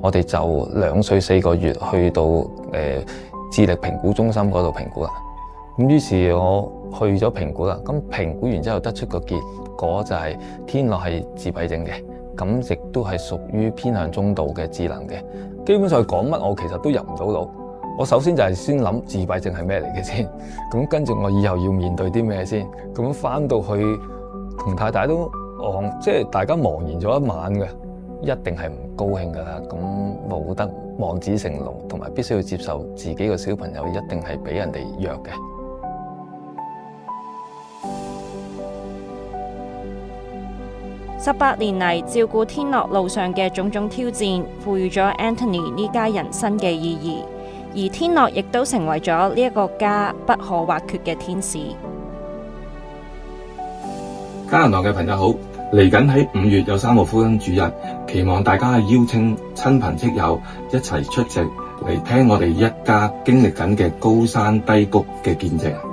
我哋就2歲4個月去到智力評估中心嗰度評估啦。咁於是我去咗評估啦，咁評估完之後得出個結果就係天樂係自閉症嘅，咁亦都係屬於偏向中度嘅智能嘅。基本上講乜我其實都入唔到腦。我首先就係先諗自閉症係咩嚟嘅先，咁跟住我以後要面對啲咩先，咁翻到去同太太都即係大家茫然咗一晚嘅，一定係唔高興噶啦。咁冇得望子成龍，同埋必須要接受自己個小朋友一定係比人哋弱嘅。18年嚟照顧天樂路上嘅種種挑戰，賦予咗 Anthony 呢家人新嘅意義，而天樂亦都成為咗呢一個家不可或缺嘅天使。嘉銀廊嘅朋友好，嚟緊喺5月有3個福音主日，期望大家邀請親朋戚友一齊出席嚟聽我哋一家經歷緊嘅高山低谷嘅見證。